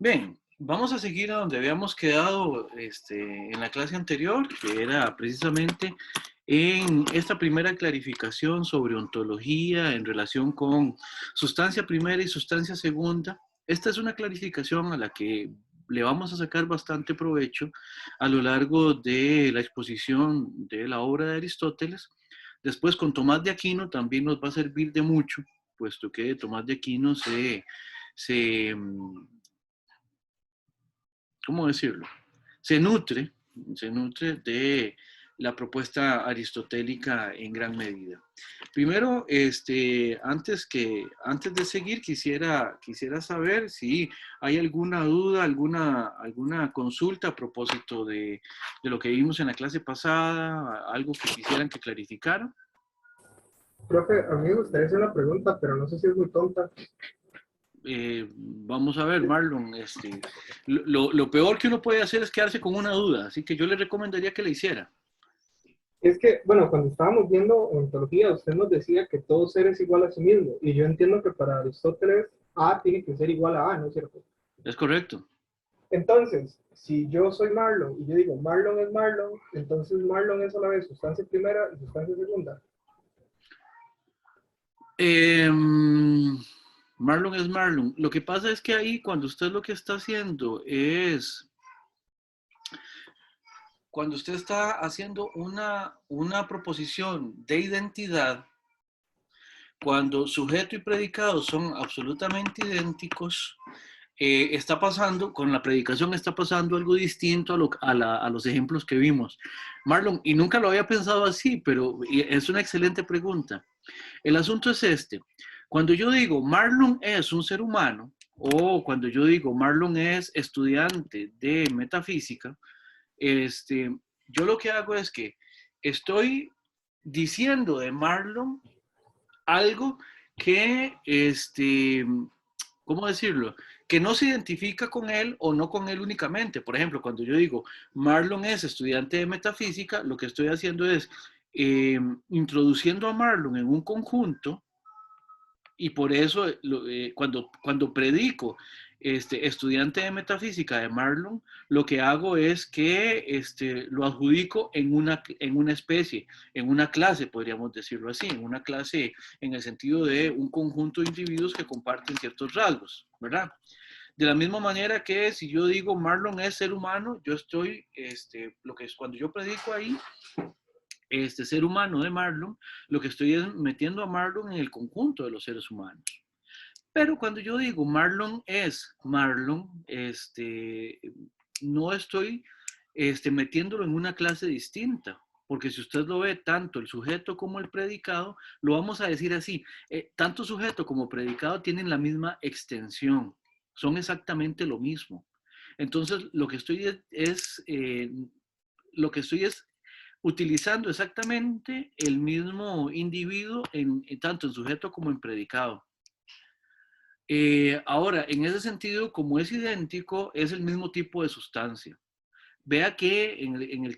Bien, vamos a seguir a donde habíamos quedado en la clase anterior, que era precisamente en esta primera clarificación sobre ontología en relación con sustancia primera y sustancia segunda. Esta es una clarificación a la que le vamos a sacar bastante provecho a lo largo de la exposición de la obra de Aristóteles. Después con Tomás de Aquino también nos va a servir de mucho, puesto que Tomás de Aquino se ¿cómo decirlo? Se nutre, se nutre de la propuesta aristotélica en gran medida. Primero, antes de seguir, quisiera saber si hay alguna duda, alguna consulta a propósito de lo que vimos en la clase pasada, algo que quisieran que clarificara. Profe, a mí me gustaría hacer una pregunta, pero no sé si es muy tonta. Vamos a ver, Marlon, lo peor que uno puede hacer es quedarse con una duda, así que yo le recomendaría que la hiciera. Es que, bueno, cuando estábamos viendo ontología, usted nos decía que todo ser es igual a sí mismo, y yo entiendo que para Aristóteles A tiene que ser igual a A, ¿no es cierto? Es correcto. Entonces, si yo soy Marlon y yo digo Marlon es Marlon, entonces Marlon es a la vez sustancia primera y sustancia segunda. Marlon es Marlon. Lo que pasa es que ahí cuando usted lo que está haciendo es, cuando usted está haciendo una proposición de identidad, cuando sujeto y predicado son absolutamente idénticos, está pasando, con la predicación está pasando algo distinto a los ejemplos que vimos. Marlon, y nunca lo había pensado así, pero es una excelente pregunta. El asunto es este. Cuando yo digo Marlon es un ser humano, o cuando yo digo Marlon es estudiante de metafísica, yo lo que hago es que estoy diciendo de Marlon algo que, ¿cómo decirlo? Que no se identifica con él o no con él únicamente. Por ejemplo, cuando yo digo Marlon es estudiante de metafísica, lo que estoy haciendo es introduciendo a Marlon en un conjunto y por eso cuando predico estudiante de metafísica de Marlon, lo que hago es que lo adjudico en una especie, en una clase, podríamos decirlo así, en una clase en el sentido de un conjunto de individuos que comparten ciertos rasgos, ¿verdad? De la misma manera que si yo digo Marlon es ser humano, yo estoy, lo que es cuando yo predico ahí, este ser humano de Marlon, lo que estoy es metiendo a Marlon en el conjunto de los seres humanos. Pero cuando yo digo Marlon es Marlon, no estoy metiéndolo en una clase distinta, porque si usted lo ve tanto el sujeto como el predicado, lo vamos a decir así, tanto sujeto como predicado tienen la misma extensión, son exactamente lo mismo. Entonces, lo que estoy es utilizando exactamente el mismo individuo tanto en sujeto como en predicado. Ahora, en ese sentido, como es idéntico, es el mismo tipo de sustancia. Vea que en este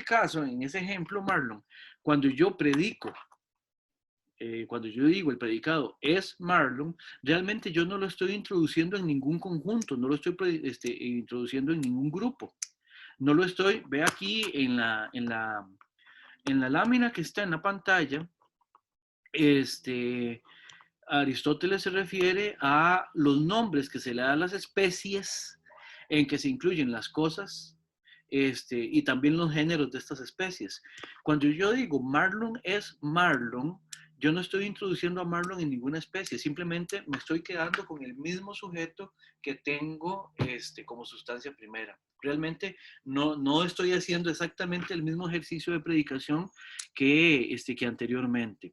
caso, en ese ejemplo, Marlon, cuando yo predico, cuando yo digo el predicado es Marlon, realmente yo no lo estoy introduciendo en ningún conjunto, no lo estoy introduciendo en ningún grupo. No lo estoy, ve aquí en la lámina que está en la pantalla, Aristóteles se refiere a los nombres que se le dan a las especies en que se incluyen las cosas y también los géneros de estas especies. Cuando yo digo Marlon es Marlon, yo no estoy introduciendo a Marlon en ninguna especie, simplemente me estoy quedando con el mismo sujeto que tengo como sustancia primera. Realmente no estoy haciendo exactamente el mismo ejercicio de predicación que anteriormente.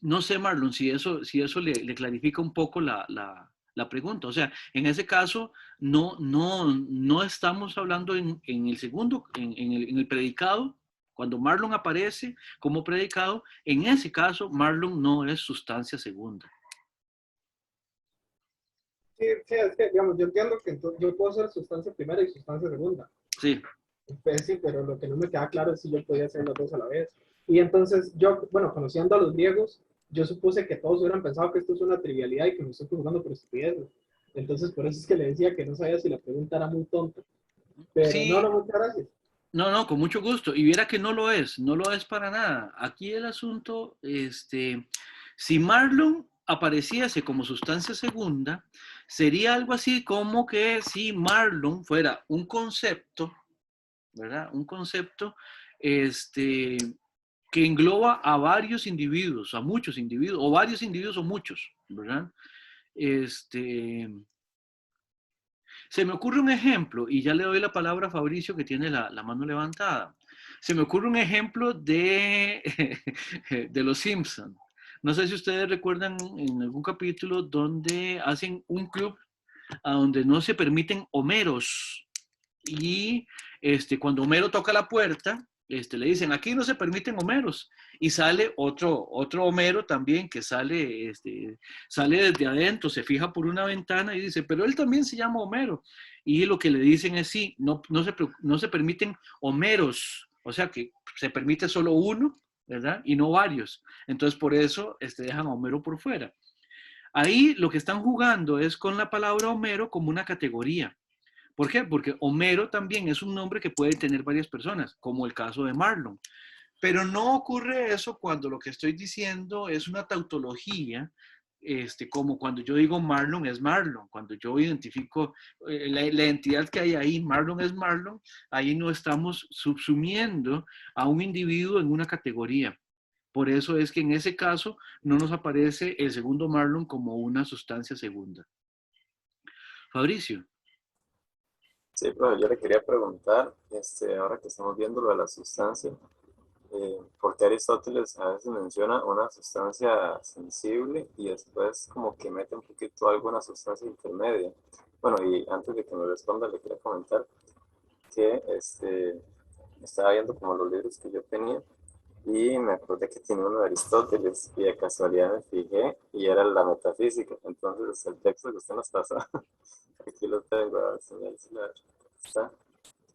No sé, Marlon, si eso le clarifica un poco la pregunta. O sea, en ese caso, no estamos hablando en el segundo, en el predicado. Cuando Marlon aparece como predicado, en ese caso, Marlon no es sustancia segunda. Sí, sí, es que, digamos, yo entiendo que yo puedo ser sustancia primera y sustancia segunda. Sí. Pues sí, pero lo que no me queda claro es si yo podía hacer las dos a la vez. Y entonces yo, bueno, conociendo a los griegos, yo supuse que todos hubieran pensado que esto es una trivialidad y que me estoy jugando por estupideces. Entonces, por eso es que le decía que no sabía si la pregunta era muy tonta. Pero no, Sí, no, muchas gracias. no, no, con mucho gusto. Y viera que no lo es, no lo es para nada. Aquí el asunto, si Marlon apareciese como sustancia segunda, sería algo así como que si Marlon fuera un concepto, ¿verdad? Un concepto, este, que engloba a varios individuos, a muchos individuos, o varios individuos o muchos, ¿verdad? Este, Se me ocurre un ejemplo, y ya le doy la palabra a Fabricio que tiene la mano levantada. Se me ocurre un ejemplo de Los Simpson. No sé si ustedes recuerdan en algún capítulo donde hacen un club a donde no se permiten Homeros. Y cuando Homero toca la puerta, le dicen, aquí no se permiten Homeros. Y sale otro Homero también que sale desde adentro, se fija por una ventana y dice, pero él también se llama Homero. Y lo que le dicen es, sí, no se permiten Homeros, o sea que se permite solo uno, ¿verdad? Y no varios. Entonces por eso dejan a Homero por fuera. Ahí lo que están jugando es con la palabra Homero como una categoría. ¿Por qué? Porque Homero también es un nombre que puede tener varias personas, como el caso de Marlon. Pero no ocurre eso cuando lo que estoy diciendo es una tautología, como cuando yo digo Marlon es Marlon, cuando yo identifico la entidad que hay ahí, Marlon es Marlon, ahí no estamos subsumiendo a un individuo en una categoría. Por eso es que en ese caso no nos aparece el segundo Marlon como una sustancia segunda. Fabricio. Sí, pero yo le quería preguntar, ahora que estamos viendo lo de la sustancia, ¿por qué Aristóteles a veces menciona una sustancia sensible y después como que mete un poquito alguna sustancia intermedia? Bueno, y antes de que me responda, le quería comentar que estaba viendo como los libros que yo tenía y me acordé que tenía uno de Aristóteles y de casualidad me fijé y era la metafísica. Entonces el texto que usted nos pasó, aquí lo tengo, a ver si está.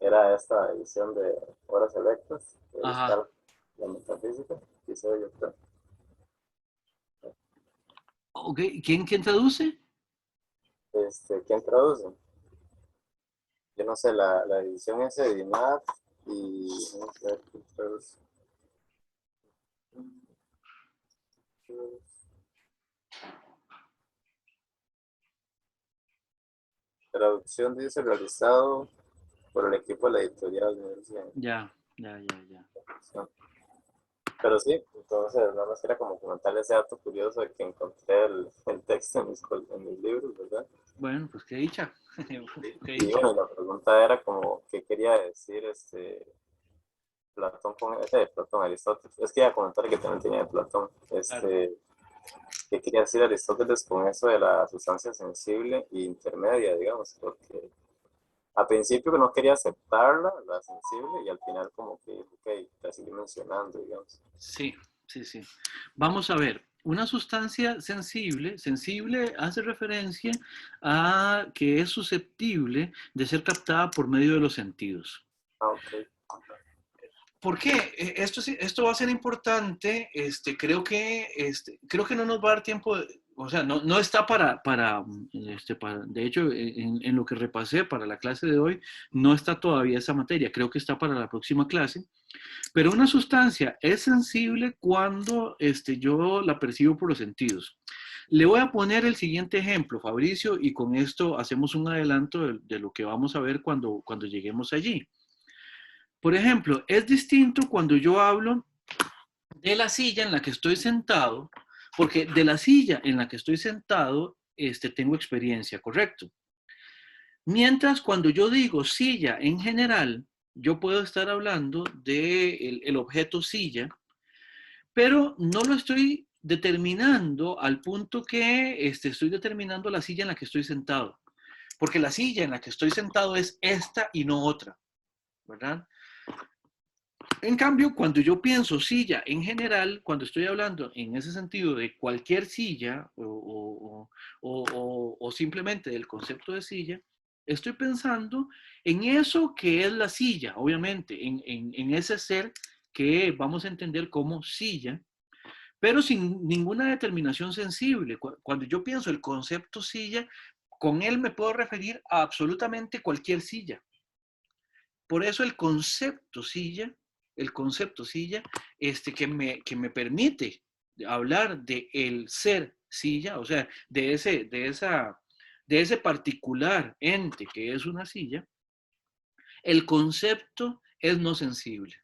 Era esta edición de Horas Electas, que ahí Ajá. está la metafísica, y se yo creo. Ok, ¿quién traduce? ¿Quién traduce? Yo no sé, la edición es de Dinat y vamos a ver quién traduce. Traducción dice realizado por el equipo de la editorial de Universidad. Ya, ya, ya, ya. Pero sí, entonces nada más era como comentarle ese dato curioso de que encontré el texto en mis libros, ¿verdad? Bueno, pues qué dicha. Qué Y dicha. bueno, la pregunta era como, ¿qué quería decir Platón con Platón, Aristóteles? Es que iba a comentar que también tenía de Platón. Claro. ¿Qué quería decir Aristóteles con eso de la sustancia sensible e intermedia, digamos? Porque al principio no quería aceptarla, la sensible, y al final como que, ok, la sigue mencionando, digamos. Sí, sí, sí. Vamos a ver. Una sustancia sensible hace referencia a que es susceptible de ser captada por medio de los sentidos. Ah, ok. ¿Por qué? Esto va a ser importante. Creo que no nos va a dar tiempo, o sea, no está de hecho, en lo que repasé para la clase de hoy, no está todavía esa materia. Creo que está para la próxima clase. Pero una sustancia es sensible cuando yo la percibo por los sentidos. Le voy a poner el siguiente ejemplo, Fabricio, y con esto hacemos un adelanto de lo que vamos a ver cuando lleguemos allí. Por ejemplo, es distinto cuando yo hablo de la silla en la que estoy sentado, porque de la silla en la que estoy sentado tengo experiencia, ¿correcto? Mientras cuando yo digo silla en general, yo puedo estar hablando del el objeto silla, pero no lo estoy determinando al punto que estoy determinando la silla en la que estoy sentado, porque la silla en la que estoy sentado es esta y no otra, ¿verdad? En cambio, cuando yo pienso silla en general, cuando estoy hablando en ese sentido de cualquier silla o simplemente del concepto de silla, estoy pensando en eso que es la silla, obviamente, en ese ser que vamos a entender como silla, pero sin ninguna determinación sensible. Cuando yo pienso el concepto silla, con él me puedo referir a absolutamente cualquier silla. Por eso el concepto silla, que me permite hablar de el ser silla, o sea, de ese particular ente que es una silla, el concepto es no sensible.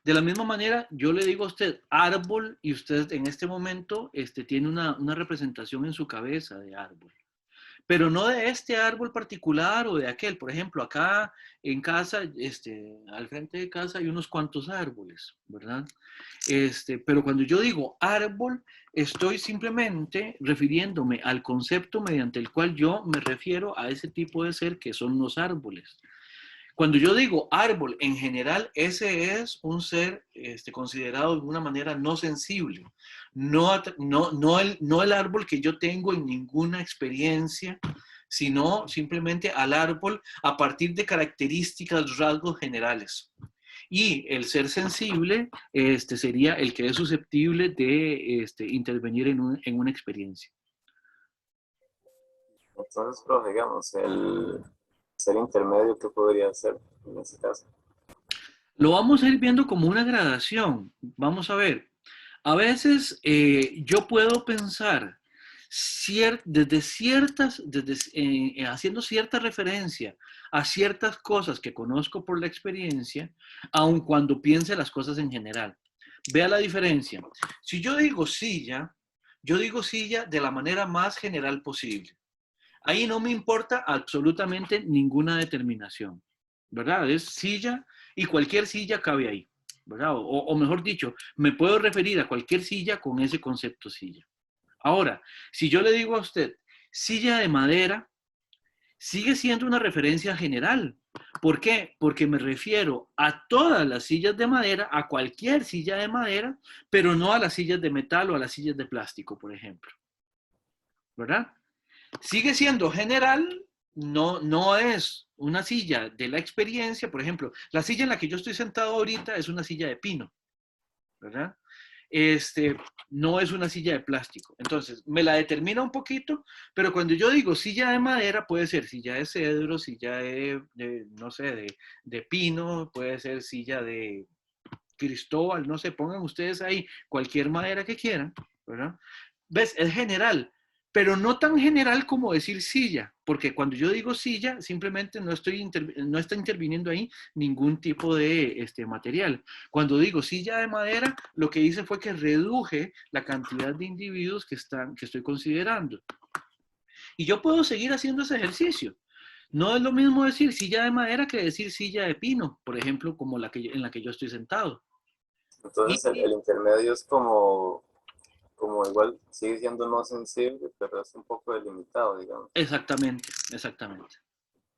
De la misma manera, yo le digo a usted árbol y usted en este momento tiene una representación en su cabeza de árbol. Pero no de este árbol particular o de aquel. Por ejemplo, acá en casa, al frente de casa hay unos cuantos árboles, ¿verdad? Pero cuando yo digo árbol, estoy simplemente refiriéndome al concepto mediante el cual yo me refiero a ese tipo de ser que son los árboles. Cuando yo digo árbol, en general, ese es un ser considerado de una manera no sensible. No el árbol que yo tengo en ninguna experiencia, sino simplemente al árbol a partir de características, rasgos generales. Y el ser sensible sería el que es susceptible de intervenir en una experiencia. Entonces, pero digamos, el ser intermedio, ¿qué podría ser en ese caso? Lo vamos a ir viendo como una gradación. Vamos a ver. A veces yo puedo pensar haciendo cierta referencia a ciertas cosas que conozco por la experiencia, aun cuando piense las cosas en general. Vea la diferencia. Si yo digo silla de la manera más general posible. Ahí no me importa absolutamente ninguna determinación, ¿verdad? Es silla y cualquier silla cabe ahí, ¿verdad? O mejor dicho, me puedo referir a cualquier silla con ese concepto silla. Ahora, si yo le digo a usted silla de madera, sigue siendo una referencia general. ¿Por qué? Porque me refiero a todas las sillas de madera, a cualquier silla de madera, pero no a las sillas de metal o a las sillas de plástico, por ejemplo, ¿verdad? Sigue siendo general, no es una silla de la experiencia. Por ejemplo, la silla en la que yo estoy sentado ahorita es una silla de pino, ¿verdad? No es una silla de plástico. Entonces, me la determina un poquito, pero cuando yo digo silla de madera, puede ser silla de cedro, silla no sé, de pino, puede ser silla de cristóbal, no sé, pongan ustedes ahí cualquier madera que quieran, ¿verdad? ¿Ves? Es general, pero no tan general como decir silla, porque cuando yo digo silla, simplemente no está interviniendo ahí ningún tipo de material. Cuando digo silla de madera, lo que hice fue que reduje la cantidad de individuos que estoy considerando. Y yo puedo seguir haciendo ese ejercicio. No es lo mismo decir silla de madera que decir silla de pino, por ejemplo, como en la que yo estoy sentado. Entonces, el intermedio es como igual sigue siendo no sensible, pero es un poco delimitado, digamos. Exactamente, exactamente.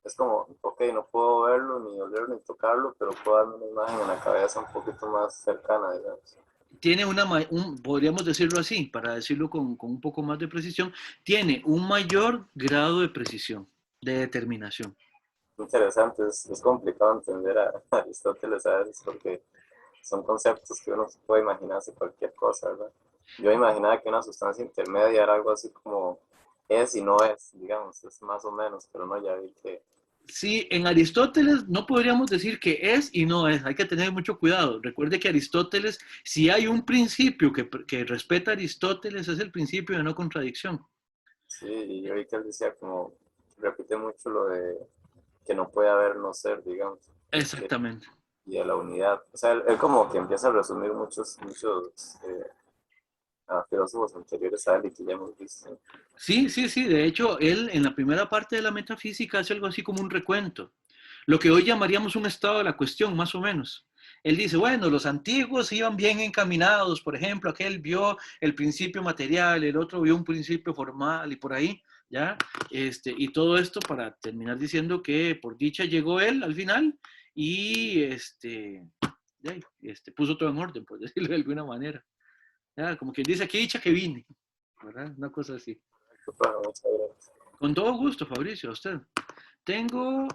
Es como, ok, no puedo verlo, ni olerlo, ni tocarlo, pero puedo darme una imagen en la cabeza un poquito más cercana, digamos. Tiene podríamos decirlo así, para decirlo con un poco más de precisión, tiene un mayor grado de precisión, de determinación. Interesante, es complicado entender a Aristóteles a veces porque son conceptos que uno se puede imaginarse cualquier cosa, ¿verdad? Yo imaginaba que una sustancia intermedia era algo así como es y no es, digamos, es más o menos, pero no, ya vi que... Sí, en Aristóteles no podríamos decir que es y no es, hay que tener mucho cuidado. Recuerde que Aristóteles, si hay un principio que respeta a Aristóteles, es el principio de no contradicción. Sí, y yo vi que él decía como, repite mucho lo de que no puede haber no ser, digamos. Exactamente. Y a la unidad. O sea, él como que empieza a resumir muchos filósofos anteriores a él y que ya hemos visto. Sí, sí, sí. De hecho, él en la primera parte de la metafísica hace algo así como un recuento. Lo que hoy llamaríamos un estado de la cuestión, más o menos. Él dice, bueno, los antiguos iban bien encaminados, por ejemplo, aquel vio el principio material, el otro vio un principio formal y por ahí, ¿ya? Y todo esto para terminar diciendo que por dicha llegó él al final y puso todo en orden, por decirlo de alguna manera. ¿Ya? Como que dice, qué dicha que vine, ¿verdad? Una cosa así. Bueno, muchas gracias. Con todo gusto, Fabricio, a usted. Tengo...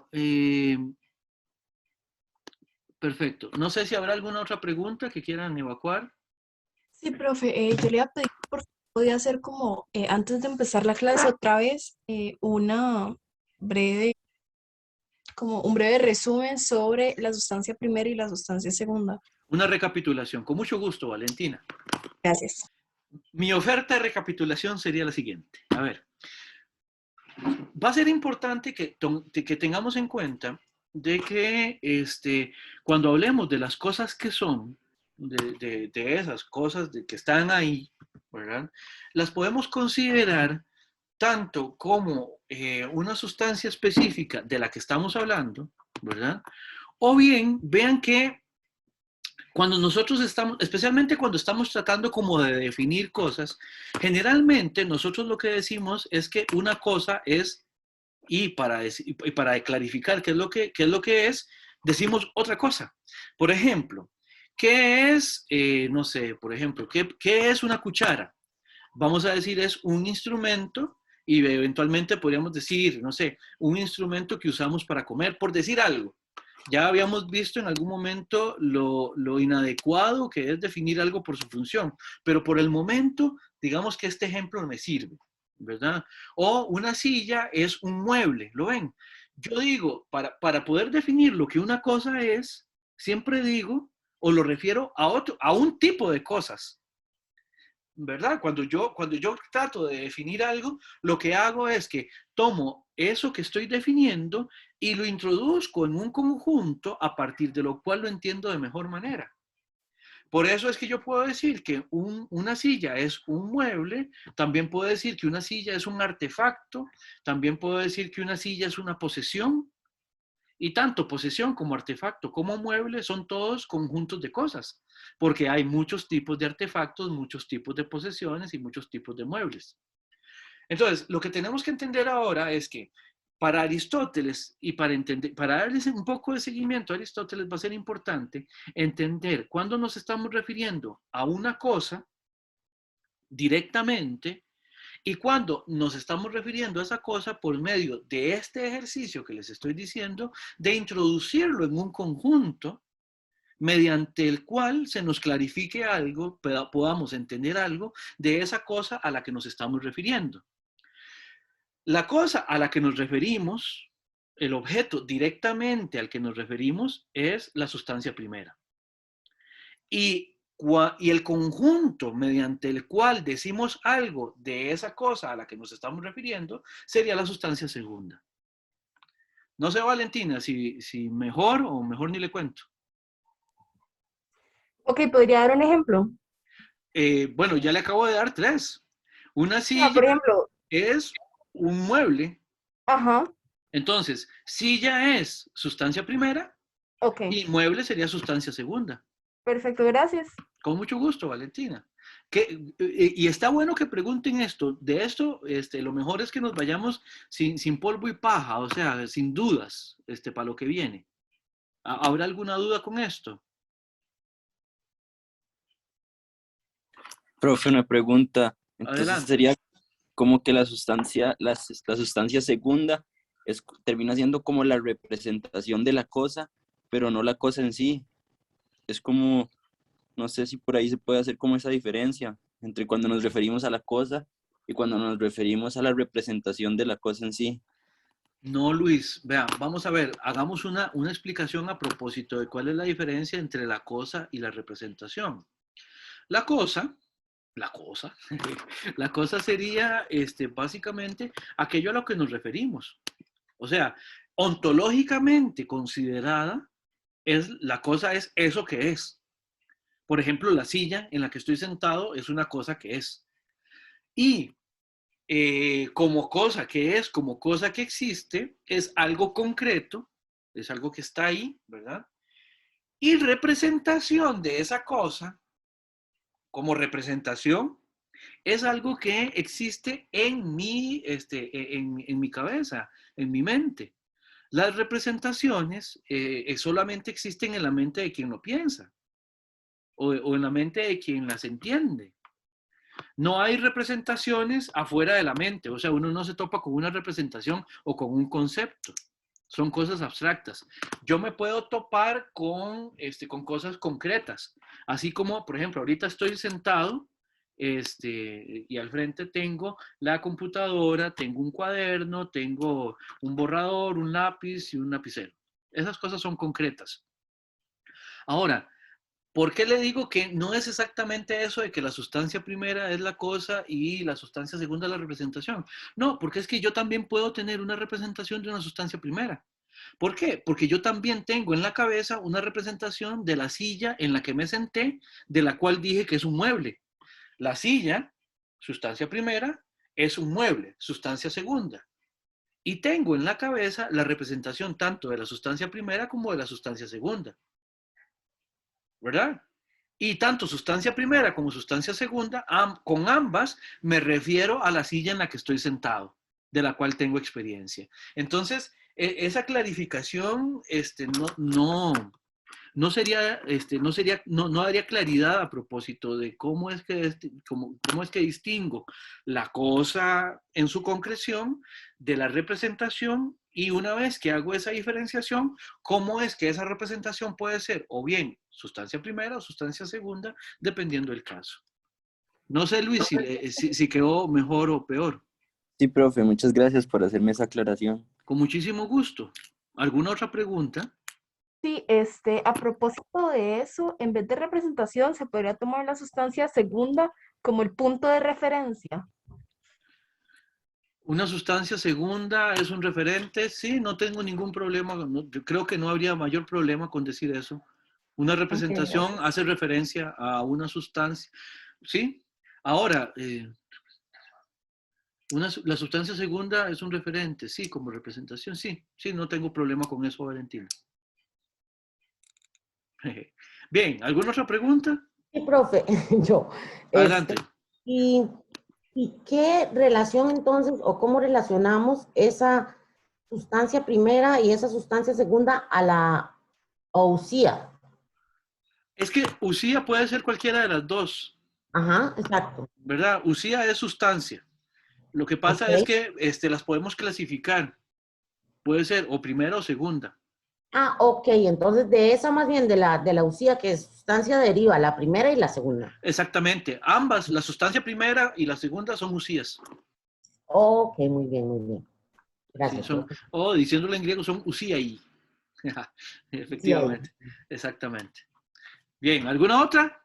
perfecto. No sé si habrá alguna otra pregunta que quieran evacuar. Sí, profe, yo le iba a pedir por favor, podía hacer como antes de empezar la clase otra vez una breve, como un breve resumen sobre la sustancia primera y la sustancia segunda. Una recapitulación. Con mucho gusto, Valentina. Gracias. Mi oferta de recapitulación sería la siguiente. A ver, va a ser importante que tengamos en cuenta de que cuando hablemos de las cosas que son, de esas cosas que están ahí, ¿verdad? Las podemos considerar tanto como una sustancia específica de la que estamos hablando, ¿verdad? O bien, vean que cuando nosotros estamos, especialmente cuando estamos tratando como de definir cosas, generalmente nosotros lo que decimos es que una cosa es, y para clarificar qué es lo que es, decimos otra cosa. Por ejemplo, ¿qué es, no sé, por ejemplo, qué es una cuchara? Vamos a decir es un instrumento y eventualmente podríamos decir, no sé, un instrumento que usamos para comer, por decir algo. Ya habíamos visto en algún momento lo inadecuado que es definir algo por su función, pero por el momento, digamos que este ejemplo me sirve, ¿verdad? O una silla es un mueble, ¿lo ven? Yo digo, para poder definir lo que una cosa es, siempre digo, o lo refiero a un tipo de cosas, ¿verdad? Cuando yo trato de definir algo, lo que hago es que tomo eso que estoy definiendo y lo introduzco en un conjunto a partir de lo cual lo entiendo de mejor manera. Por eso es que yo puedo decir que una silla es un mueble, también puedo decir que una silla es un artefacto, también puedo decir que una silla es una posesión, y tanto posesión como artefacto como mueble son todos conjuntos de cosas, porque hay muchos tipos de artefactos, muchos tipos de posesiones y muchos tipos de muebles. Entonces, lo que tenemos que entender ahora es que para Aristóteles y para darles un poco de seguimiento a Aristóteles va a ser importante entender cuándo nos estamos refiriendo a una cosa directamente y cuando nos estamos refiriendo a esa cosa por medio de este ejercicio que les estoy diciendo, de introducirlo en un conjunto mediante el cual se nos clarifique algo, podamos entender algo de esa cosa a la que nos estamos refiriendo. La cosa a la que nos referimos, el objeto directamente al que nos referimos es la sustancia primera. Y el conjunto mediante el cual decimos algo de esa cosa a la que nos estamos refiriendo sería la sustancia segunda. No sé, Valentina, si mejor o mejor ni le cuento. Ok, ¿podría dar un ejemplo? Bueno, ya le acabo de dar tres. Una silla Por ejemplo, es un mueble. ajá, Entonces, silla es sustancia primera ok, y mueble sería sustancia segunda. perfecto, gracias. Con mucho gusto, Valentina. Y está bueno que pregunten esto. De esto, lo mejor es que nos vayamos sin polvo y paja, o sea, sin dudas, para lo que viene. ¿Habrá alguna duda con esto? Profe, una pregunta. Entonces Adelante. sería como que la sustancia segunda termina siendo como la representación de la cosa, pero no la cosa en sí. Es como, no sé si por ahí se puede hacer como esa diferencia entre cuando nos referimos a la cosa y cuando nos referimos a la representación de la cosa en sí. No, Luis, vea, vamos a ver, hagamos una explicación a propósito de cuál es la diferencia entre la cosa y la representación. La cosa, la cosa, la cosa sería básicamente aquello a lo que nos referimos. O sea, ontológicamente considerada, la cosa es eso que es. Por ejemplo, la silla en la que estoy sentado es una cosa que es. Y como cosa que es, como cosa que existe, es algo concreto, es algo que está ahí, ¿verdad? Y representación de esa cosa, como representación, es algo que existe en en mi cabeza, en mi mente. Las representaciones solamente existen en la mente de quien lo piensa o en la mente de quien las entiende. No hay representaciones afuera de la mente, o sea, uno no se topa con una representación o con un concepto. son cosas abstractas. Yo me puedo topar con cosas concretas, así como, por ejemplo, ahorita estoy sentado y al frente tengo la computadora, tengo un cuaderno, tengo un borrador, un lápiz y un lapicero. Esas cosas son concretas. Ahora, ¿por qué le digo que no es exactamente eso de que la sustancia primera es la cosa y la sustancia segunda es la representación? No, porque es que yo también puedo tener una representación de una sustancia primera. ¿Por qué? Porque yo también tengo en la cabeza una representación de la silla en la que me senté, de la cual dije que es un mueble. La silla, sustancia primera, es un mueble, sustancia segunda. Y tengo en la cabeza la representación tanto de la sustancia primera como de la sustancia segunda. ¿Verdad? Y tanto sustancia primera como sustancia segunda, con ambas me refiero a la silla en la que estoy sentado, de la cual tengo experiencia. Entonces, esa clarificación no daría claridad a propósito de cómo es que distingo la cosa en su concreción de la representación, y una vez que hago esa diferenciación, cómo es que esa representación puede ser o bien sustancia primera o sustancia segunda, dependiendo del caso. No sé, Luis, si quedó mejor o peor. Sí, profe, muchas gracias por hacerme esa aclaración. Con muchísimo gusto. ¿Alguna otra pregunta? Sí, a propósito de eso, en vez de representación, se podría tomar la sustancia segunda como el punto de referencia. Una sustancia segunda es un referente, sí, no tengo ningún problema, yo creo que no habría mayor problema con decir eso. Una representación hace referencia a una sustancia, ¿sí? Ahora, la sustancia segunda es un referente, sí, como representación, sí, no tengo problema con eso, Valentina. Bien, ¿alguna otra pregunta? Sí, profe, yo. Adelante. ¿Y qué relación entonces, o cómo relacionamos esa sustancia primera y esa sustancia segunda a la usía? Es que usía puede ser cualquiera de las dos, Ajá, exacto. ¿verdad? Usía es sustancia. Lo que pasa Ok. es que las podemos clasificar. Puede ser o primera o segunda. Ah, ok, entonces de esa más bien de la usía, que es sustancia deriva, la primera y la segunda. Exactamente. Ambas, la sustancia primera y la segunda, son usías. Ok, muy bien, muy bien. Sí, Gracias, profe. o diciéndolo en griego, son usíai. Sí, ahí. Efectivamente. Exactamente. Bien, ¿alguna otra?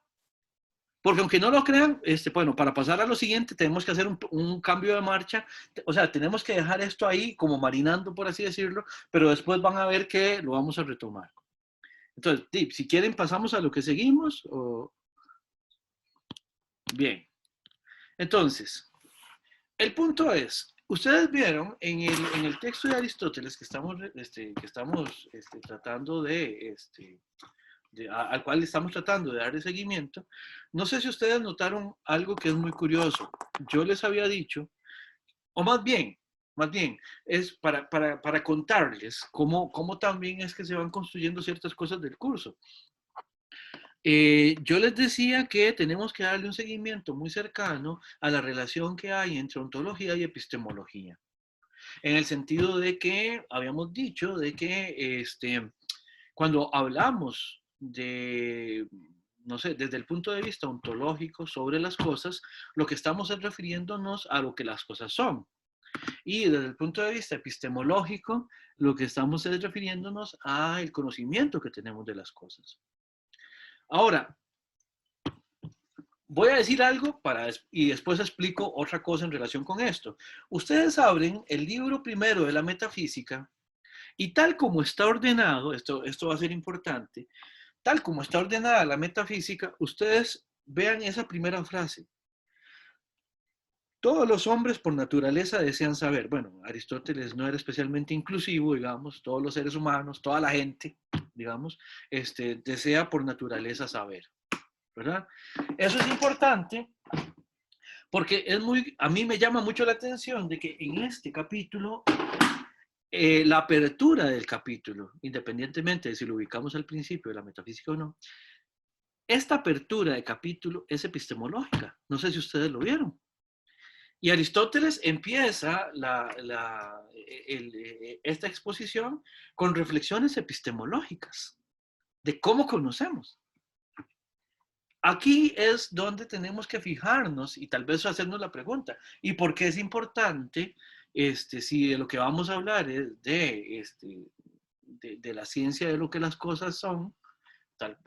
Porque aunque no lo crean, bueno, para pasar a lo siguiente tenemos que hacer un cambio de marcha. O sea, tenemos que dejar esto ahí como marinando, por así decirlo, pero después van a ver que lo vamos a retomar. Entonces, si quieren, pasamos a lo que seguimos. Bien. Entonces, el punto es, ustedes vieron en el texto de Aristóteles que estamos tratando al cual estamos tratando de darle seguimiento. No sé si ustedes notaron algo que es muy curioso. Yo les había dicho, o más bien, es para contarles cómo también es que se van construyendo ciertas cosas del curso. Yo les decía que tenemos que darle un seguimiento muy cercano a la relación que hay entre ontología y epistemología. En el sentido de que habíamos dicho de que cuando hablamos de, no sé, desde el punto de vista ontológico sobre las cosas, lo que estamos es refiriéndonos a lo que las cosas son. Y desde el punto de vista epistemológico, lo que estamos es refiriéndonos al conocimiento que tenemos de las cosas. Ahora, voy a decir algo y después explico otra cosa en relación con esto. Ustedes abren el libro primero de la metafísica y tal como está ordenado, esto va a ser importante, tal como está ordenada la metafísica, ustedes vean esa primera frase. Todos los hombres por naturaleza desean saber. Bueno, Aristóteles no era especialmente inclusivo, digamos, todos los seres humanos, toda la gente, digamos, desea por naturaleza saber, ¿verdad? Eso es importante porque a mí me llama mucho la atención de que en este capítulo, la apertura del capítulo, independientemente de si lo ubicamos al principio de la metafísica o no, esta apertura de capítulo es epistemológica. No sé si ustedes lo vieron. Y Aristóteles empieza esta exposición con reflexiones epistemológicas de cómo conocemos. Aquí es donde tenemos que fijarnos y tal vez hacernos la pregunta, ¿y por qué es importante, si de lo que vamos a hablar es de la ciencia de lo que las cosas son,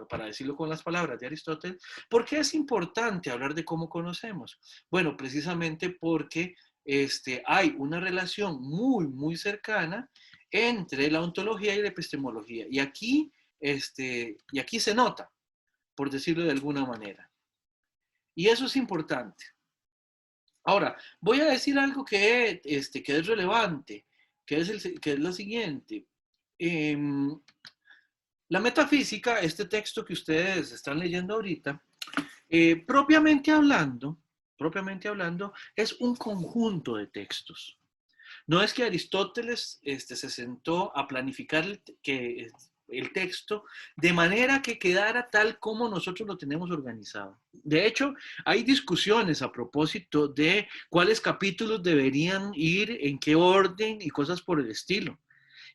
para decirlo con las palabras de Aristóteles, ¿por qué es importante hablar de cómo conocemos? Bueno, precisamente porque hay una relación muy, muy cercana entre la ontología y la epistemología. Y aquí se nota, por decirlo de alguna manera. Y eso es importante. Ahora, voy a decir algo que es relevante, que es lo siguiente. La metafísica, este texto que ustedes están leyendo ahorita, propiamente hablando, es un conjunto de textos. No es que Aristóteles se sentó a planificar el texto de manera que quedara tal como nosotros lo tenemos organizado. De hecho, hay discusiones a propósito de cuáles capítulos deberían ir, en qué orden y cosas por el estilo.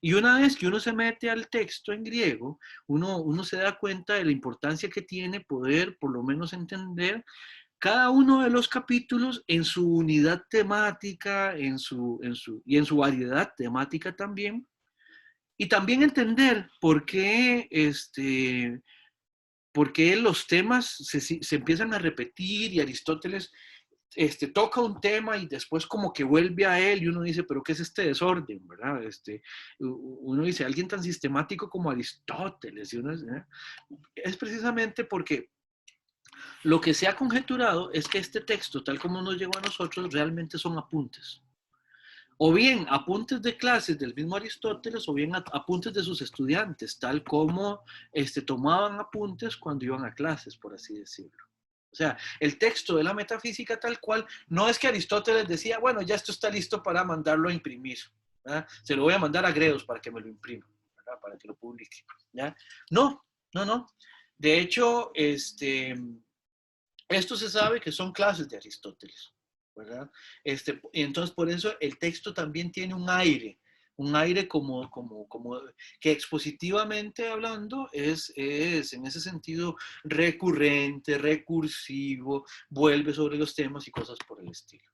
Y una vez que uno se mete al texto en griego, uno se da cuenta de la importancia que tiene poder, por lo menos, entender cada uno de los capítulos en su unidad temática y en su variedad temática también. Y también entender por qué los temas se empiezan a repetir y Aristóteles toca un tema y después como que vuelve a él y uno dice, pero ¿qué es este desorden? ¿Verdad? Uno dice, alguien tan sistemático como Aristóteles. Y es precisamente porque lo que se ha conjeturado es que este texto, tal como nos llegó a nosotros, realmente son apuntes. O bien apuntes de clases del mismo Aristóteles, o bien apuntes de sus estudiantes, tal como tomaban apuntes cuando iban a clases, por así decirlo. O sea, el texto de la metafísica tal cual, no es que Aristóteles decía, bueno, ya esto está listo para mandarlo a imprimir, ¿verdad? Se lo voy a mandar a Gredos para que me lo imprima, ¿verdad? Para que lo publique, ¿ya? No. De hecho, esto se sabe que son clases de Aristóteles, ¿verdad? Y entonces por eso el texto también tiene un aire como que expositivamente hablando es en ese sentido recurrente, recursivo, vuelve sobre los temas y cosas por el estilo,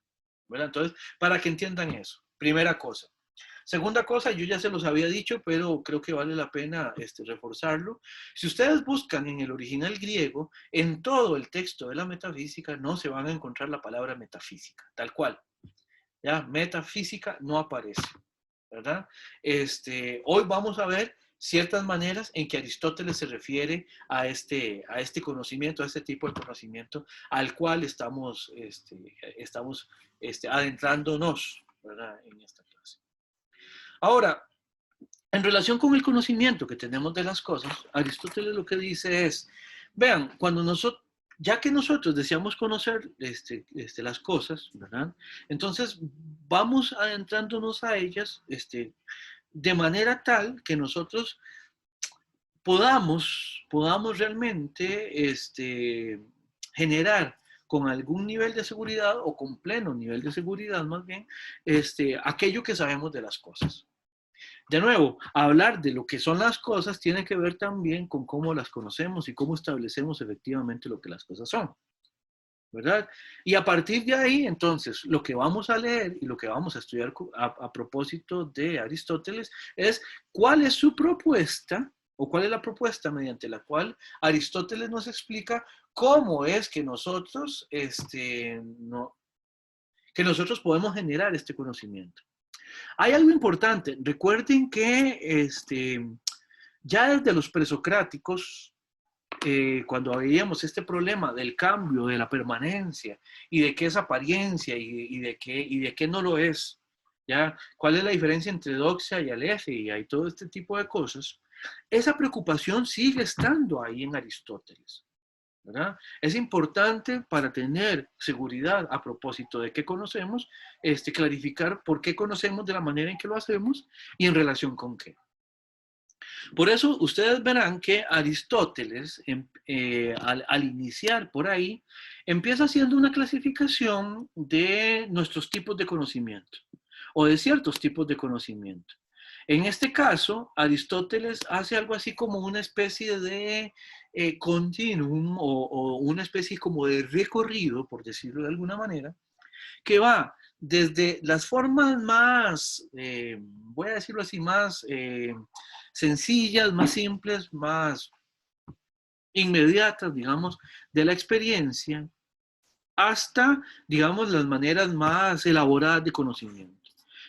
¿verdad? Entonces, para que entiendan eso, primera cosa. Segunda cosa, yo ya se los había dicho, pero creo que vale la pena reforzarlo. Si ustedes buscan en el original griego, en todo el texto de la metafísica no se van a encontrar la palabra metafísica, tal cual. Ya, metafísica no aparece, ¿verdad? Hoy vamos a ver ciertas maneras en que Aristóteles se refiere a este conocimiento, a este tipo de conocimiento al cual estamos adentrándonos, ¿verdad? En esta clase. Ahora, en relación con el conocimiento que tenemos de las cosas, Aristóteles lo que dice es, vean, ya que nosotros deseamos conocer las cosas, ¿verdad? Entonces vamos adentrándonos a ellas de manera tal que nosotros podamos realmente generar con algún nivel de seguridad o con pleno nivel de seguridad más bien, aquello que sabemos de las cosas. De nuevo, hablar de lo que son las cosas tiene que ver también con cómo las conocemos y cómo establecemos efectivamente lo que las cosas son, ¿verdad? Y a partir de ahí, entonces, lo que vamos a leer y lo que vamos a estudiar a propósito de Aristóteles es cuál es su propuesta o cuál es la propuesta mediante la cual Aristóteles nos explica cómo es que nosotros, que nosotros podemos generar este conocimiento. Hay algo importante. Recuerden que ya desde los presocráticos, cuando veíamos este problema del cambio, de la permanencia, y de qué es apariencia y de qué no lo es, ¿ya? ¿Cuál es la diferencia entre doxia y aletheia y todo este tipo de cosas? Esa preocupación sigue estando ahí en Aristóteles, ¿verdad? Es importante para tener seguridad a propósito de qué conocemos, clarificar por qué conocemos de la manera en que lo hacemos y en relación con qué. Por eso ustedes verán que Aristóteles, al iniciar por ahí, empieza haciendo una clasificación de nuestros tipos de conocimiento o de ciertos tipos de conocimiento. En este caso, Aristóteles hace algo así como una especie de continuum o una especie como de recorrido, por decirlo de alguna manera, que va desde las formas más, voy a decirlo así, más sencillas, más simples, más inmediatas, digamos, de la experiencia, hasta, digamos, las maneras más elaboradas de conocimiento.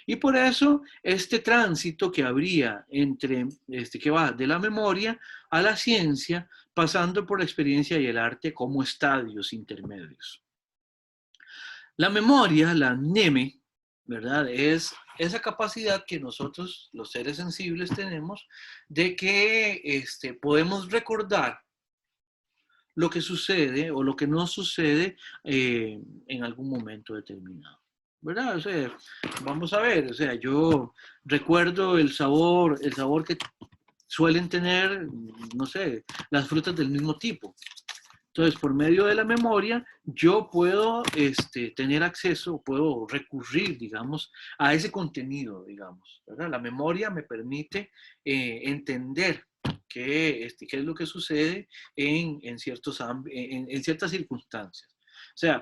Y por eso este tránsito que habría entre, que va de la memoria a la ciencia, pasando por la experiencia y el arte como estadios intermedios. La memoria, la mneme, ¿verdad? Es esa capacidad que nosotros, los seres sensibles, tenemos de que podemos recordar lo que sucede o lo que no sucede en algún momento determinado, ¿verdad? O sea, vamos a ver, o sea, yo recuerdo el sabor que suelen tener, no sé, las frutas del mismo tipo. Entonces, por medio de la memoria, yo puedo tener acceso, puedo recurrir, digamos, a ese contenido, digamos, ¿verdad? La memoria me permite entender qué es lo que sucede en ciertas circunstancias. O sea,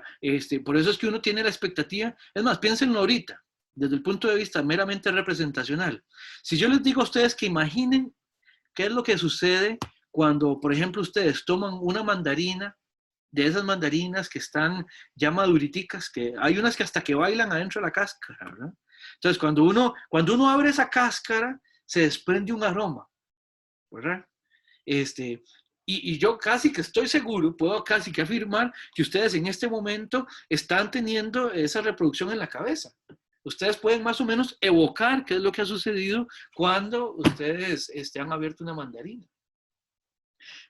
por eso es que uno tiene la expectativa, es más, piénsenlo ahorita, desde el punto de vista meramente representacional. Si yo les digo a ustedes que imaginen qué es lo que sucede cuando, por ejemplo, ustedes toman una mandarina, de esas mandarinas que están ya maduriticas, que hay unas que hasta que bailan adentro de la cáscara, ¿verdad? Entonces, cuando uno abre esa cáscara, se desprende un aroma, ¿verdad? Y yo casi que estoy seguro, puedo casi que afirmar que ustedes en este momento están teniendo esa reproducción en la cabeza. Ustedes pueden más o menos evocar qué es lo que ha sucedido cuando ustedes han abierto una mandarina.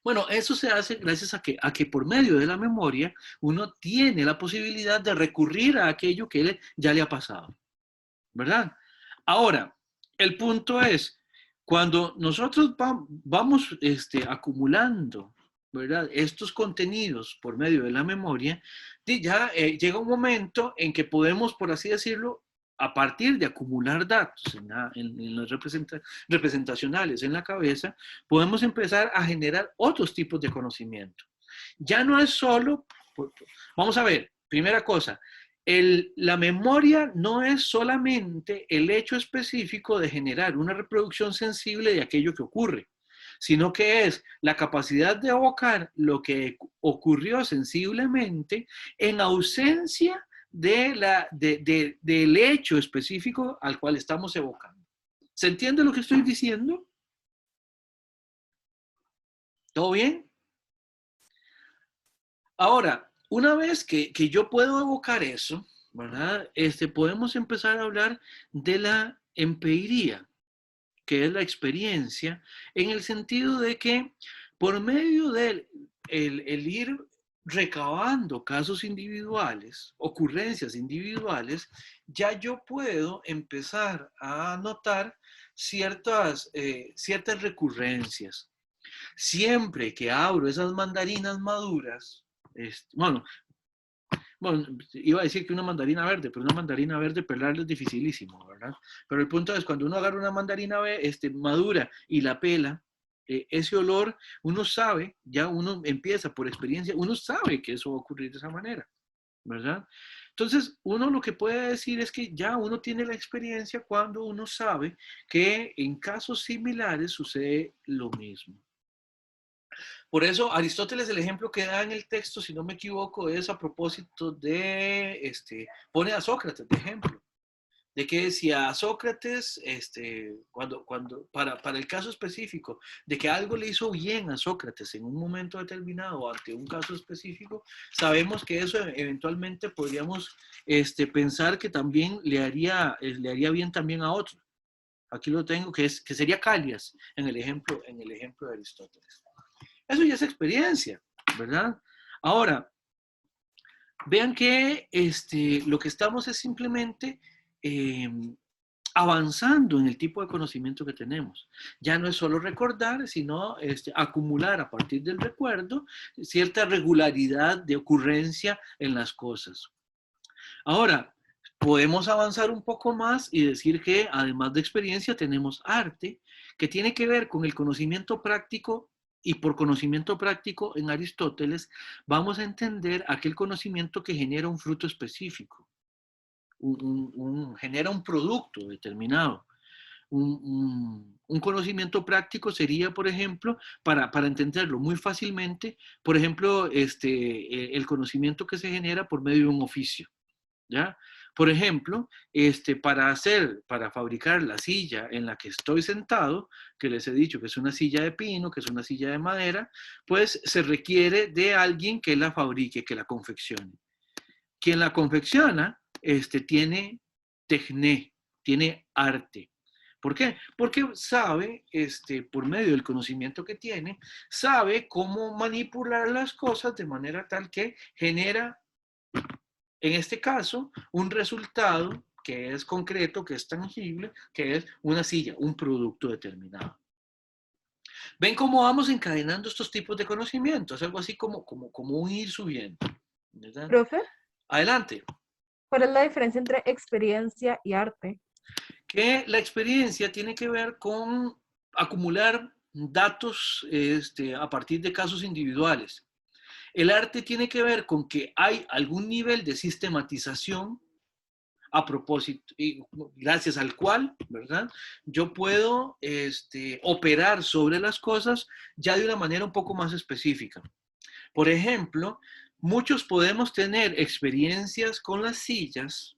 Bueno, eso se hace gracias a que por medio de la memoria uno tiene la posibilidad de recurrir a aquello que ya le ha pasado, ¿verdad? Ahora, el punto es, cuando nosotros vamos acumulando, ¿verdad?, estos contenidos por medio de la memoria, ya llega un momento en que podemos, por así decirlo, a partir de acumular datos en las representacionales en la cabeza, podemos empezar a generar otros tipos de conocimiento. Ya no es solo, vamos a ver, primera cosa, la memoria no es solamente el hecho específico de generar una reproducción sensible de aquello que ocurre, sino que es la capacidad de evocar lo que ocurrió sensiblemente en ausencia del hecho específico al cual estamos evocando. ¿Se entiende lo que estoy diciendo? ¿Todo bien? Ahora, una vez que yo puedo evocar eso, ¿verdad? Podemos empezar a hablar de la empiria, que es la experiencia, en el sentido de que por medio del el ir recabando casos individuales, ocurrencias individuales, ya yo puedo empezar a notar ciertas recurrencias. Siempre que abro esas mandarinas maduras, bueno, iba a decir que una mandarina verde, pero una mandarina verde pelarla es dificilísimo, ¿verdad? Pero el punto es, cuando uno agarra una mandarina madura y la pela, ese olor, uno sabe, ya uno empieza por experiencia, uno sabe que eso va a ocurrir de esa manera, ¿verdad? Entonces, uno lo que puede decir es que ya uno tiene la experiencia cuando uno sabe que en casos similares sucede lo mismo. Por eso Aristóteles, el ejemplo que da en el texto, si no me equivoco, es a propósito de, pone a Sócrates de ejemplo, de que si a Sócrates, para el caso específico, de que algo le hizo bien a Sócrates en un momento determinado ante un caso específico, sabemos que eso eventualmente podríamos pensar que también le haría bien también a otro. Aquí lo tengo, que sería Calias en el ejemplo de Aristóteles. Eso ya es experiencia, ¿verdad? Ahora, vean que lo que estamos es simplemente avanzando en el tipo de conocimiento que tenemos. Ya no es solo recordar, sino acumular a partir del recuerdo cierta regularidad de ocurrencia en las cosas. Ahora, podemos avanzar un poco más y decir que además de experiencia tenemos arte, que tiene que ver con el conocimiento práctico, y por conocimiento práctico en Aristóteles vamos a entender aquel conocimiento que genera un fruto específico, genera un producto determinado. Un conocimiento práctico sería, por ejemplo, para entenderlo muy fácilmente, por ejemplo, el conocimiento que se genera por medio de un oficio, ¿ya? Por ejemplo, para fabricar la silla en la que estoy sentado, que les he dicho que es una silla de pino, que es una silla de madera, pues se requiere de alguien que la fabrique, que la confeccione. Quien la confecciona, tiene tecné, tiene arte. ¿Por qué? Porque sabe, por medio del conocimiento que tiene, sabe cómo manipular las cosas de manera tal que genera, en este caso, un resultado que es concreto, que es tangible, que es una silla, un producto determinado. ¿Ven cómo vamos encadenando estos tipos de conocimientos? Algo así como un ir subiendo, ¿verdad? Profe, Adelante. ¿cuál es la diferencia entre experiencia y arte? Que la experiencia tiene que ver con acumular datos a partir de casos individuales. El arte tiene que ver con que hay algún nivel de sistematización a propósito, y gracias al cual, ¿verdad? Yo puedo operar sobre las cosas ya de una manera un poco más específica. Por ejemplo, muchos podemos tener experiencias con las sillas,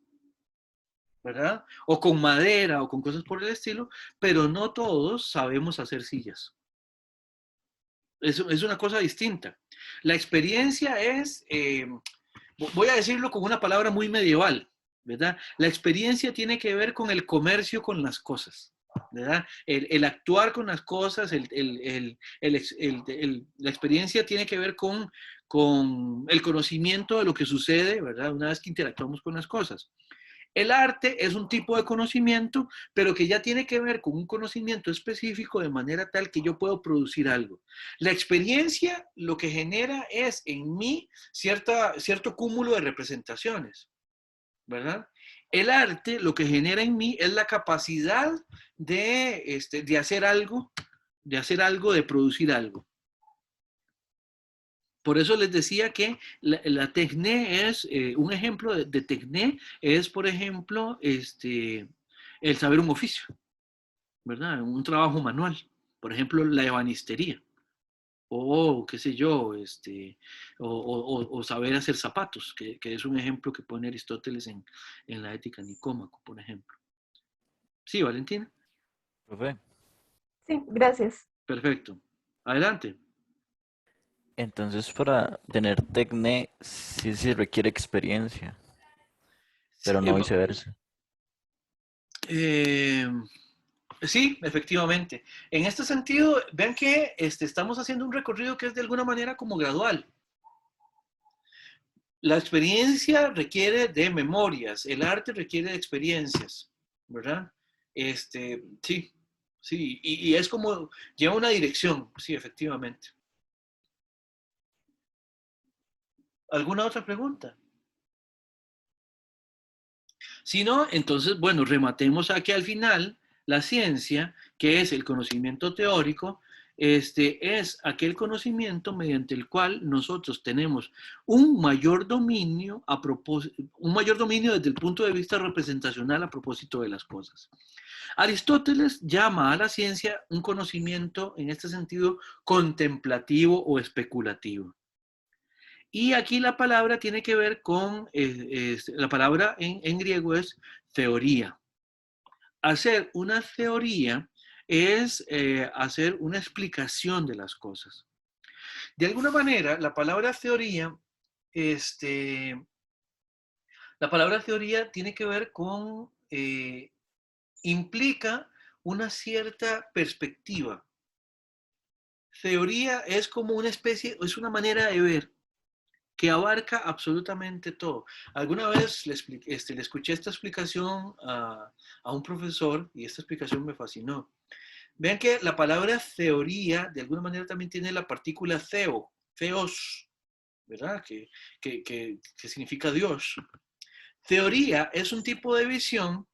¿verdad? O con madera o con cosas por el estilo, pero no todos sabemos hacer sillas. Es una cosa distinta. La experiencia es, voy a decirlo con una palabra muy medieval, ¿verdad? La experiencia tiene que ver con el comercio con las cosas, ¿verdad? El actuar con las cosas, la experiencia tiene que ver con el conocimiento de lo que sucede, ¿verdad? Una vez que interactuamos con las cosas. El arte es un tipo de conocimiento, pero que ya tiene que ver con un conocimiento específico de manera tal que yo puedo producir algo. La experiencia lo que genera es en mí cierto cúmulo de representaciones, ¿verdad? El arte lo que genera en mí es la capacidad de hacer algo, de producir algo. Por eso les decía que la tecné es, un ejemplo de tecné es, por ejemplo, el saber un oficio, ¿verdad? Un trabajo manual. Por ejemplo, la ebanistería. O, qué sé yo, o saber hacer zapatos, que es un ejemplo que pone Aristóteles en la Ética Nicómaco, por ejemplo. Sí, Valentina. Profe, Sí, gracias. Perfecto. Adelante. entonces para tener tecné sí se requiere experiencia, pero no viceversa. Sí, efectivamente. En este sentido, vean que estamos haciendo un recorrido que es de alguna manera como gradual. La experiencia requiere de memorias, el arte requiere de experiencias, ¿verdad? Sí, sí, y es como, lleva una dirección, sí, efectivamente. ¿Alguna otra pregunta? Si no, entonces, bueno, rematemos aquí al final. La ciencia, que es el conocimiento teórico, es aquel conocimiento mediante el cual nosotros tenemos un mayor dominio desde el punto de vista representacional a propósito de las cosas. Aristóteles llama a la ciencia un conocimiento, en este sentido, contemplativo o especulativo. Y aquí la palabra tiene que ver con, la palabra en griego es teoría. Hacer una teoría es hacer una explicación de las cosas. De alguna manera, la palabra teoría tiene que ver con, implica una cierta perspectiva. Teoría es como una especie, es una manera de ver que abarca absolutamente todo. Alguna vez le escuché esta explicación a un profesor y esta explicación me fascinó. Vean que la palabra teoría de alguna manera también tiene la partícula theos, ¿verdad? Que significa Dios. Teoría es un tipo de visión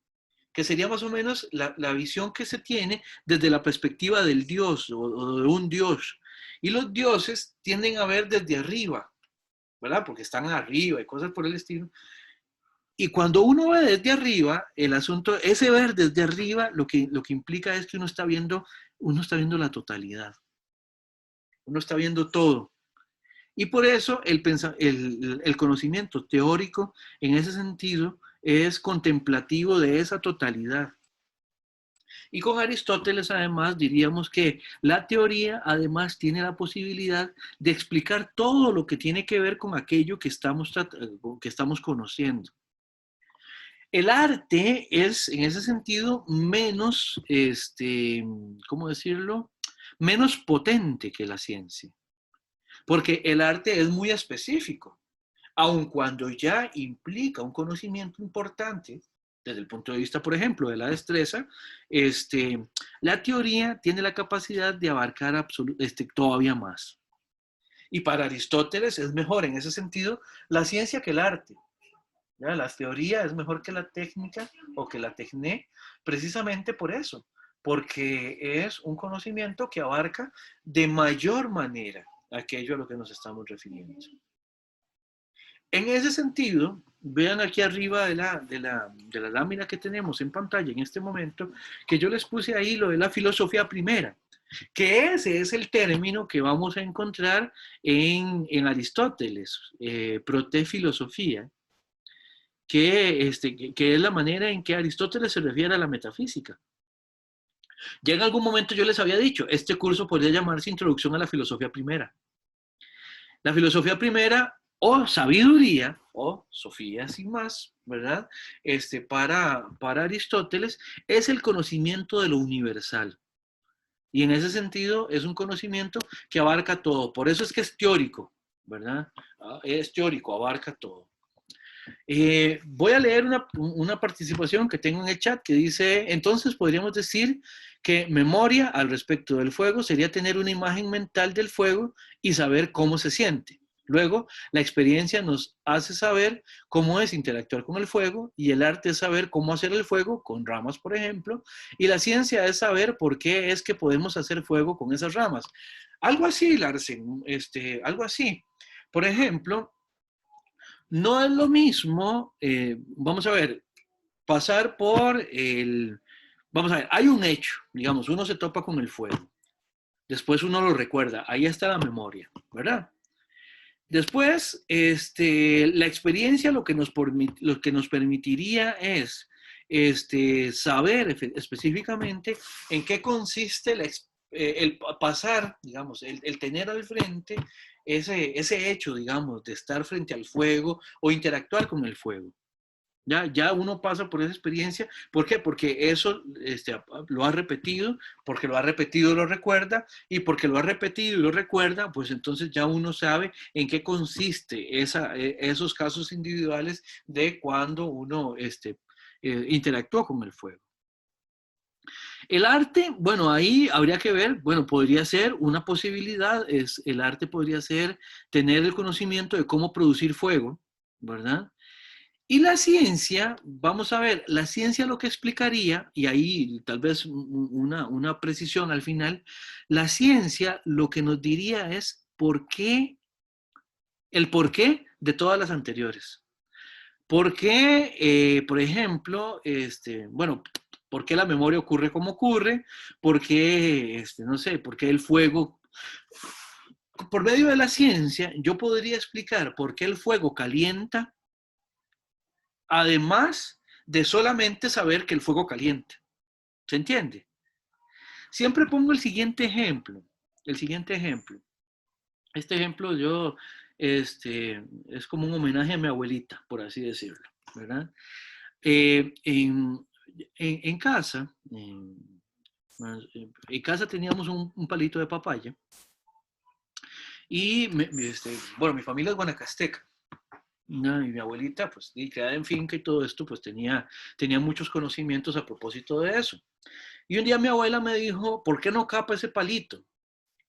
que sería más o menos la visión que se tiene desde la perspectiva del Dios o de un Dios. Y los dioses tienden a ver desde arriba, ¿verdad? Porque están arriba y cosas por el estilo. Y cuando uno ve desde arriba, el asunto, ese ver desde arriba, lo que implica es que uno está viendo la totalidad. Uno está viendo todo. Y por eso el conocimiento teórico, en ese sentido, es contemplativo de esa totalidad. Y con Aristóteles, además, diríamos que la teoría, además, tiene la posibilidad de explicar todo lo que tiene que ver con aquello que estamos conociendo. El arte es, en ese sentido, menos, ¿cómo decirlo? Menos potente que la ciencia. Porque el arte es muy específico, aun cuando ya implica un conocimiento importante, desde el punto de vista, por ejemplo, de la destreza, la teoría tiene la capacidad de abarcar todavía más. Y para Aristóteles es mejor en ese sentido la ciencia que el arte. ¿Ya? La teoría es mejor que la técnica o que la tecné, precisamente por eso, porque es un conocimiento que abarca de mayor manera aquello a lo que nos estamos refiriendo. En ese sentido, vean aquí arriba de la lámina que tenemos en pantalla en este momento, que yo les puse ahí lo de la filosofía primera, que ese es el término que vamos a encontrar en Aristóteles, protefilosofía, que es la manera en que Aristóteles se refiere a la metafísica. Ya en algún momento yo les había dicho, este curso podría llamarse Introducción a la Filosofía Primera. La filosofía primera, o sabiduría, o Sofía sin más, ¿verdad? Para Aristóteles, es el conocimiento de lo universal. Y en ese sentido es un conocimiento que abarca todo. Por eso es que es teórico, ¿verdad? Es teórico, abarca todo. Voy a leer una participación que tengo en el chat que dice, entonces podríamos decir que memoria al respecto del fuego sería tener una imagen mental del fuego y saber cómo se siente. Luego, la experiencia nos hace saber cómo es interactuar con el fuego y el arte es saber cómo hacer el fuego con ramas, por ejemplo, y la ciencia es saber por qué es que podemos hacer fuego con esas ramas. Algo así, Larsen, algo así. Por ejemplo, no es lo mismo, vamos a ver, pasar por vamos a ver, hay un hecho, digamos, uno se topa con el fuego, después uno lo recuerda, ahí está la memoria, ¿verdad? Después, la experiencia lo que nos permitiría es saber específicamente en qué consiste el pasar, digamos, el tener al frente ese hecho, digamos, de estar frente al fuego o interactuar con el fuego. Ya uno pasa por esa experiencia. ¿Por qué? Porque eso lo ha repetido, porque lo ha repetido lo recuerda, y porque lo ha repetido y lo recuerda, pues entonces ya uno sabe en qué consiste esos casos individuales de cuando uno interactuó con el fuego. El arte, bueno, ahí habría que ver, bueno, podría ser una posibilidad, el arte podría ser tener el conocimiento de cómo producir fuego, ¿verdad? Y la ciencia, vamos a ver, la ciencia lo que explicaría, y ahí tal vez una precisión al final, la ciencia lo que nos diría es el por qué de todas las anteriores. ¿Por qué, por ejemplo, bueno, por qué la memoria ocurre como ocurre? ¿Por qué, no sé, por qué el fuego? Por medio de la ciencia, yo podría explicar por qué el fuego calienta, además de solamente saber que el fuego calienta. ¿Se entiende? Siempre pongo el siguiente ejemplo. Este ejemplo es como un homenaje a mi abuelita, por así decirlo, ¿verdad? En casa, en casa teníamos un palito de papaya Y, bueno, mi familia es guanacasteca. No, y mi abuelita, pues, y criada en finca y todo esto, pues tenía muchos conocimientos a propósito de eso. Y un día mi abuela me dijo, ¿por qué no capa ese palito?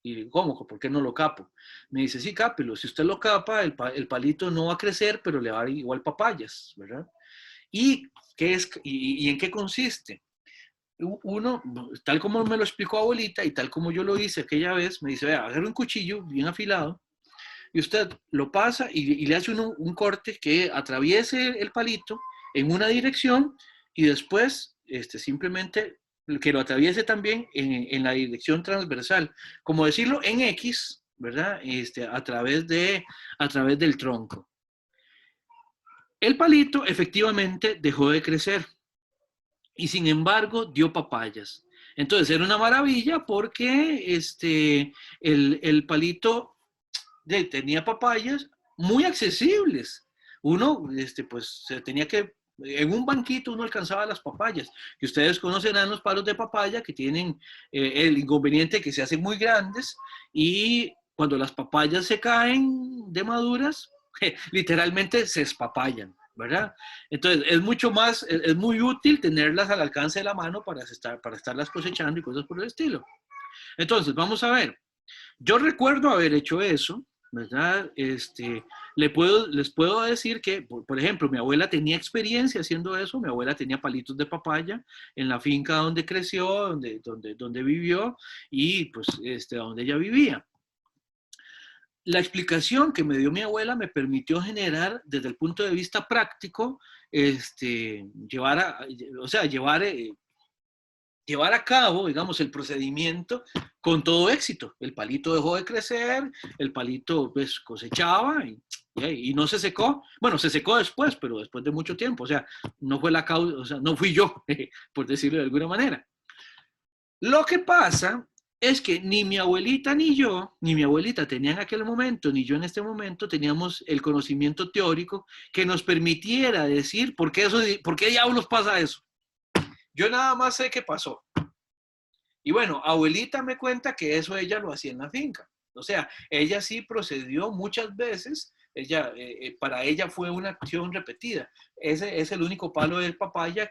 Y digo, ¿cómo? ¿Por qué no lo capo? Me dice, sí, cápelo. Si usted lo capa, el palito no va a crecer, pero le va a dar igual papayas, ¿verdad? ¿Y y en qué consiste? Uno, tal como me lo explicó abuelita y tal como yo lo hice aquella vez, me dice, vea, agarre un cuchillo bien afilado y usted lo pasa y le hace un corte que atraviese el palito en una dirección y después simplemente que lo atraviese también en la dirección transversal, como decirlo en X, ¿verdad? A través del tronco. El palito efectivamente dejó de crecer y sin embargo dio papayas. Entonces era una maravilla porque el palito tenía papayas muy accesibles. Uno, pues, se tenía que, en un banquito uno alcanzaba las papayas, que ustedes conocerán los palos de papaya que tienen el inconveniente que se hacen muy grandes y cuando las papayas se caen de maduras, literalmente se espapayan, ¿verdad? Entonces, es muy útil tenerlas al alcance de la mano para estarlas cosechando y cosas por el estilo. Entonces, vamos a ver. Yo recuerdo haber hecho eso, ¿verdad? Les puedo decir que, por ejemplo, mi abuela tenía experiencia haciendo eso, mi abuela tenía palitos de papaya en la finca donde creció, donde vivió y pues donde ella vivía. La explicación que me dio mi abuela me permitió generar, desde el punto de vista práctico, llevar a cabo, digamos, el procedimiento con todo éxito. El palito dejó de crecer, el palito pues cosechaba y no se secó. Bueno, se secó después, pero después de mucho tiempo. O sea, no fue la causa, o sea, no fui yo, por decirlo de alguna manera. Lo que pasa es que ni mi abuelita ni yo, ni mi abuelita tenía en aquel momento, ni yo en este momento, teníamos el conocimiento teórico que nos permitiera decir por qué diablos pasa eso. Yo nada más sé qué pasó. Y bueno, abuelita me cuenta que eso ella lo hacía en la finca. O sea, ella sí procedió muchas veces, para ella fue una acción repetida. Ese es el único palo del papaya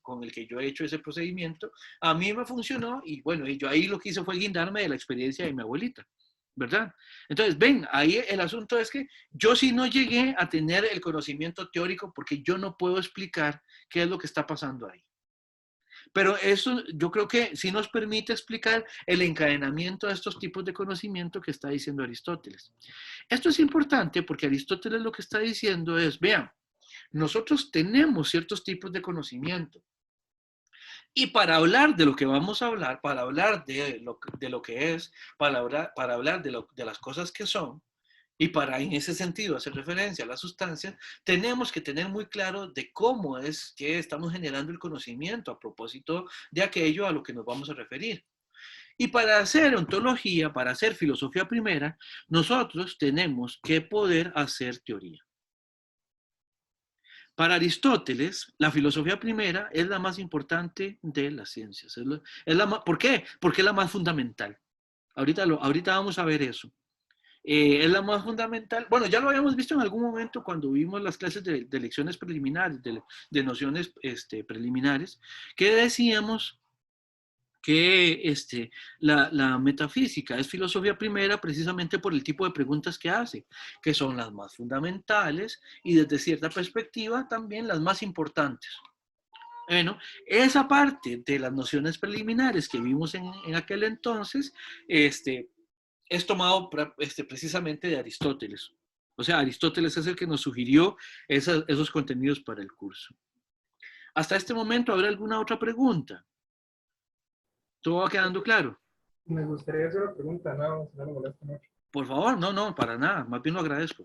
con el que yo he hecho ese procedimiento. A mí me funcionó y bueno, yo ahí lo que hice fue guindarme de la experiencia de mi abuelita, ¿verdad? Entonces, ven, ahí el asunto es que yo sí no llegué a tener el conocimiento teórico porque yo no puedo explicar qué es lo que está pasando ahí. Pero eso yo creo que sí nos permite explicar el encadenamiento de estos tipos de conocimiento que está diciendo Aristóteles. Esto es importante porque Aristóteles lo que está diciendo es, vean, nosotros tenemos ciertos tipos de conocimiento. Y para hablar de lo que vamos a hablar, para hablar de lo que es, para hablar de las cosas que son, y para en ese sentido hacer referencia a la sustancia, tenemos que tener muy claro de cómo es que estamos generando el conocimiento a propósito de aquello a lo que nos vamos a referir. Y para hacer ontología, para hacer filosofía primera, nosotros tenemos que poder hacer teoría. Para Aristóteles, la filosofía primera es la más importante de las ciencias. ¿Por qué? Porque es la más fundamental. Ahorita vamos a ver eso. Es la más fundamental. Bueno, ya lo habíamos visto en algún momento cuando vimos las clases de lecciones preliminares, de nociones preliminares, que decíamos que la metafísica es filosofía primera precisamente por el tipo de preguntas que hace, que son las más fundamentales y desde cierta perspectiva también las más importantes. Bueno, esa parte de las nociones preliminares que vimos en aquel entonces, es tomado precisamente de Aristóteles. O sea, Aristóteles es el que nos sugirió esos contenidos para el curso. Hasta este momento, ¿habrá alguna otra pregunta? ¿Todo va quedando claro? Me gustaría hacer una pregunta, no me molesta mucho. Por favor, no, para nada, más bien lo agradezco.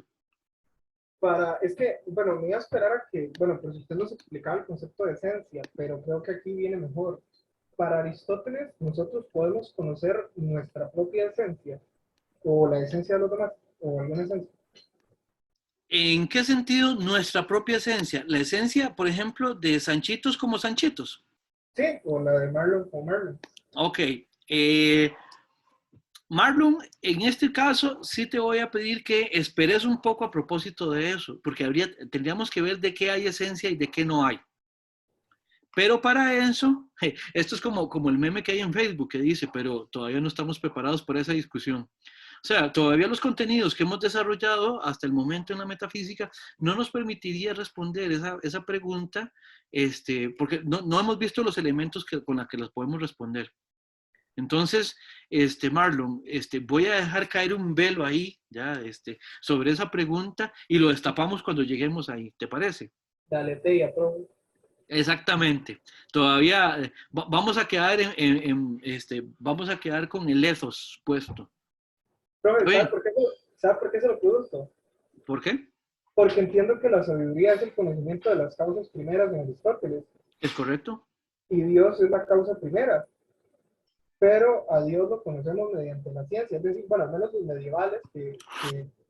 Es que, bueno, me iba a esperar a que, bueno, pues usted nos explicaba el concepto de esencia, pero creo que aquí viene mejor. Para Aristóteles, nosotros podemos conocer nuestra propia esencia, o la esencia de los demás, o alguna esencia. ¿En qué sentido nuestra propia esencia? La esencia, por ejemplo, de Sanchitos como Sanchitos. Sí, o la de Marlon o Marlon. Ok. Marlon, en este caso sí te voy a pedir que esperes un poco a propósito de eso, porque tendríamos que ver de qué hay esencia y de qué no hay. Pero para eso, esto es como el meme que hay en Facebook que dice, pero todavía no estamos preparados para esa discusión. O sea, todavía los contenidos que hemos desarrollado hasta el momento en la metafísica no nos permitiría responder esa pregunta, porque no hemos visto los elementos con los que los podemos responder. Entonces, Marlon, voy a dejar caer un velo ahí, ya, sobre esa pregunta y lo destapamos cuando lleguemos ahí. ¿Te parece? Dale, Teia, profe. Exactamente. Todavía vamos a quedar vamos a quedar con el ethos puesto. Profe, Oye, ¿sabe por qué se lo pregunto? ¿por qué? Porque entiendo que la sabiduría es el conocimiento de las causas primeras en Aristóteles ¿Es correcto? y Dios es la causa primera. Pero a Dios lo conocemos mediante la ciencia. Es decir, bueno, al menos los medievales que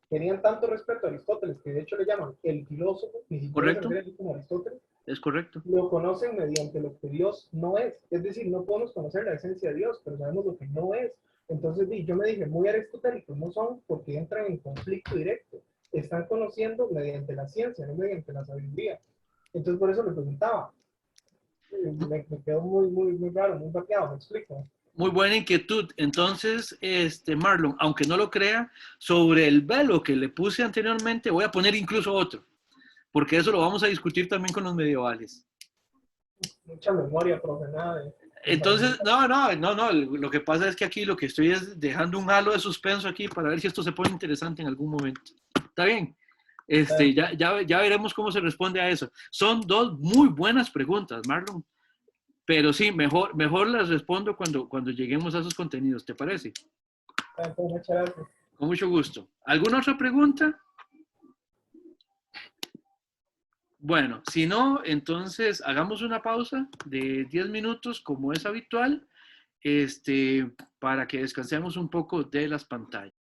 tenían tanto respeto a Aristóteles, que de hecho le llaman el filósofo, ni siquiera se ¿Correcto? refiere como Aristóteles, Es correcto. lo conocen mediante lo que Dios no es. Es decir, no podemos conocer la esencia de Dios, pero sabemos lo que no es. Entonces, yo me dije, muy aristotélicos no son porque entran en conflicto directo. Están conociendo mediante la ciencia, no mediante la sabiduría. Entonces, por eso le preguntaba. Me quedó muy raro, muy vapeado, me explico. Muy buena inquietud. Entonces, Marlon, aunque no lo crea, sobre el velo que le puse anteriormente, voy a poner incluso otro, porque eso lo vamos a discutir también con los medievales. Mucha memoria, profe, nada de Entonces, no, lo que pasa es que aquí lo que estoy es dejando un halo de suspenso aquí para ver si esto se pone interesante en algún momento. ¿Está bien? Ya veremos cómo se responde a eso. Son dos muy buenas preguntas, Marlon, pero sí, mejor las respondo cuando lleguemos a esos contenidos, ¿te parece? Muchas gracias. Con mucho gusto. ¿Alguna otra pregunta? Bueno, si no, entonces hagamos una pausa de 10 minutos como es habitual, para que descansemos un poco de las pantallas.